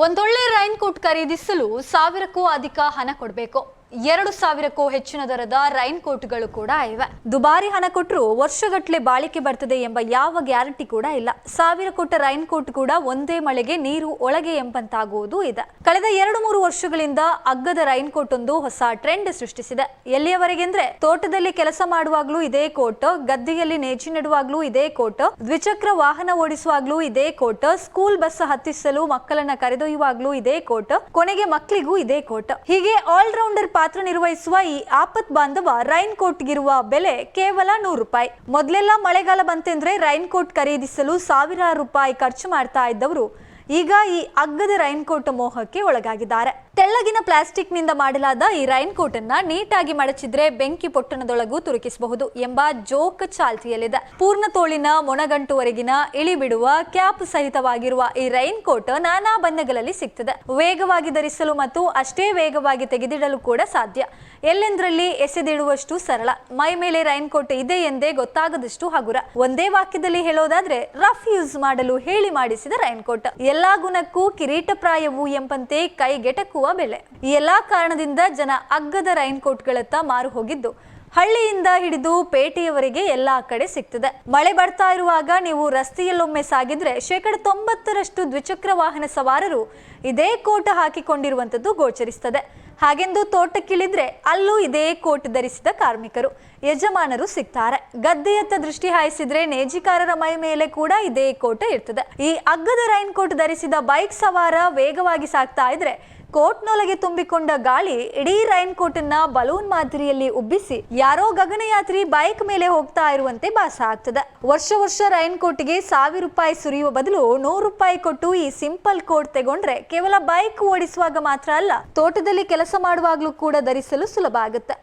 ಒಂದೊಳ್ಳೆ rain coat ಖರೀದಿಸಲು 1000ಕ್ಕೂ ಅಧಿಕ ಹಣ ಕೊಡಬೇಕು. 2000ಕ್ಕೂ ಹೆಚ್ಚಿನ ದರದ ರೈನ್ ಕೋಟ್ಗಳು ಕೂಡ ಇವೆ. ದುಬಾರಿ ಹಣ ಕೊಟ್ಟರು ವರ್ಷಗಟ್ಟಲೆ ಬಾಳಿಕೆ ಬರ್ತದೆ ಎಂಬ ಯಾವ ಗ್ಯಾರಂಟಿ ಕೂಡ ಇಲ್ಲ. 1000 ಕೊಟ್ಟ ರೈನ್ ಕೋಟ್ ಕೂಡ ಒಂದೇ ಮಳೆಗೆ ನೀರು ಒಳಗೆ ಎಂಬಂತಾಗುವುದು ಇದೆ. ಕಳೆದ 2-3 ವರ್ಷಗಳಿಂದ ಅಗ್ಗದ ರೈನ್ ಕೋಟ್ ಒಂದು ಹೊಸ ಟ್ರೆಂಡ್ ಸೃಷ್ಟಿಸಿದೆ. ಎಲ್ಲಿಯವರೆಗೆಂದ್ರೆ ತೋಟದಲ್ಲಿ ಕೆಲಸ ಮಾಡುವಾಗ್ಲೂ ಇದೇ ಕೋಟ್, ಗದ್ದೆಯಲ್ಲಿ ನೇಜಿ ನೆಡುವಾಗ್ಲೂ ಇದೇ ಕೋಟ್, ದ್ವಿಚಕ್ರ ವಾಹನ ಓಡಿಸುವಾಗ್ಲೂ ಇದೇ ಕೋಟ್, ಸ್ಕೂಲ್ ಬಸ್ ಹತ್ತಿಸಲು ಮಕ್ಕಳನ್ನ ಕರೆದೊಯ್ಯುವಾಗ್ಲೂ ಇದೇ ಕೋಟ್, ಕೊನೆಗೆ ಮಕ್ಕಳಿಗೂ ಇದೇ ಕೋಟ್. ಹೀಗೆ ಆಲ್ರೌಂಡರ್ ಪಾತ್ರ ನಿರ್ವಹಿಸುವ ಈ ಆಪತ್ ಬಾಂಧವ ರೈನ್ ಕೋಟ್ ಗಿರುವ ಬೆಲೆ ಕೇವಲ 100 ರೂಪಾಯಿ. ಮೊದಲೆಲ್ಲ ಮಳೆಗಾಲ ಬಂತೆಂದ್ರೆ ರೈನ್ ಕೋಟ್ ಖರೀದಿಸಲು ಸಾವಿರಾರು ರೂಪಾಯಿ ಖರ್ಚು ಮಾಡ್ತಾ ಇದ್ದವರು ಈಗ ಈ ಅಗ್ಗದ ರೈನ್ ಕೋಟ್ ಮೋಹಕ್ಕೆ ಒಳಗಾಗಿದ್ದಾರೆ. ತೆಳ್ಳಗಿನ ಪ್ಲಾಸ್ಟಿಕ್ ನಿಂದ ಮಾಡಲಾದ ಈ ರೈನ್ ಕೋಟ್ ಅನ್ನ ನೀಟಾಗಿ ಮಡಚಿದ್ರೆ ಬೆಂಕಿ ಪೊಟ್ಟಣದೊಳಗೂ ತುರುಕಿಸಬಹುದು ಎಂಬ ಜೋಕ್ ಚಾಲ್ತಿಯಲ್ಲಿದೆ. ಪೂರ್ಣ ತೋಳಿನ ಮೊಣಗಂಟುವರೆಗಿನ ಇಳಿ ಬಿಡುವ ಕ್ಯಾಪ್ ಸಹಿತವಾಗಿರುವ ಈ ರೈನ್ ಕೋಟ್ ನಾನಾ ಬಣ್ಣಗಳಲ್ಲಿ ಸಿಗ್ತದೆ. ವೇಗವಾಗಿ ಧರಿಸಲು ಮತ್ತು ಅಷ್ಟೇ ವೇಗವಾಗಿ ತೆಗೆದಿಡಲು ಕೂಡ ಸಾಧ್ಯ. ಎಲ್ಲೆಂದರಲ್ಲಿ ಎಸೆದಿಡುವಷ್ಟು ಸರಳ. ಮೈ ಮೇಲೆ ರೈನ್ ಕೋಟ್ ಇದೆ ಎಂದೇ ಗೊತ್ತಾಗದಷ್ಟು ಹಗುರ. ಒಂದೇ ವಾಕ್ಯದಲ್ಲಿ ಹೇಳೋದಾದ್ರೆ ರಫ್ ಯೂಸ್ ಮಾಡಲು ಹೇಳಿ ಮಾಡಿಸಿದ ರೈನ್ ಕೋಟ್. ಎಲ್ಲಾ ಗುಣಕ್ಕೂ ಕಿರೀಟಪ್ರಾಯವು ಎಂಬಂತೆ ಕೈಗೆಟಕುವ ಬೆಲೆ. ಈ ಎಲ್ಲಾ ಕಾರಣದಿಂದ ಜನ ಅಗ್ಗದ ರೈನ್ ಕೋಟ್ಗಳತ್ತ ಮಾರು ಹೋಗಿದ್ದು ಹಳ್ಳಿಯಿಂದ ಹಿಡಿದು ಪೇಟೆಯವರೆಗೆ ಎಲ್ಲಾ ಕಡೆ ಸಿಗ್ತದೆ. ಮಳೆ ಬರ್ತಾ ಇರುವಾಗ ನೀವು ರಸ್ತೆಯಲ್ಲೊಮ್ಮೆ ಸಾಗಿದ್ರೆ 90% ದ್ವಿಚಕ್ರ ವಾಹನ ಸವಾರರು ಇದೇ ಕೋಟ್ ಹಾಕಿಕೊಂಡಿರುವಂತದ್ದು ಗೋಚರಿಸ್ತದೆ. ಹಾಗೆಂದು ತೋಟಕ್ಕಿಳಿದ್ರೆ ಅಲ್ಲೂ ಇದೇ ಕೋಟ್ ಧರಿಸಿದ ಕಾರ್ಮಿಕರು, ಯಜಮಾನರು ಸಿಗ್ತಾರೆ. ಗದ್ದೆಯತ್ತ ದೃಷ್ಟಿ ಹಾಯಿಸಿದ್ರೆ ನೇಜಿಕಾರರ ಮೈ ಮೇಲೆ ಕೂಡ ಇದೇ ಕೋಟ್ ಇರ್ತದೆ. ಈ ಅಗ್ಗದ ರೈನ್ ಕೋಟ್ ಧರಿಸಿದ ಬೈಕ್ ಸವಾರ ವೇಗವಾಗಿ ಸಾಗ್ತಾ ಇದ್ರೆ ಕೋಟ್ನೊಳಗೆ ತುಂಬಿಕೊಂಡ ಗಾಳಿ ಇಡೀ ರೈನ್ ಕೋಟ್ ಅನ್ನ ಬಲೂನ್ ಮಾದರಿಯಲ್ಲಿ ಉಬ್ಬಿಸಿ ಯಾರೋ ಗಗನಯಾತ್ರಿ ಬೈಕ್ ಮೇಲೆ ಹೋಗ್ತಾ ಇರುವಂತೆ ಭಾಸ ಆಗ್ತದೆ. ವರ್ಷ ರೈನ್ ಕೋಟ್ಗೆ 1000 ರೂಪಾಯಿ ಸುರಿಯುವ ಬದಲು 100 ರೂಪಾಯಿ ಕೊಟ್ಟು ಈ ಸಿಂಪಲ್ ಕೋಟ್ ತಗೊಂಡ್ರೆ ಕೇವಲ ಬೈಕ್ ಓಡಿಸುವಾಗ ಮಾತ್ರ ಅಲ್ಲ, ತೋಟದಲ್ಲಿ ಕೆಲಸ ಮಾಡುವಾಗ್ಲೂ ಕೂಡ ಧರಿಸಲು ಸುಲಭ ಆಗುತ್ತೆ.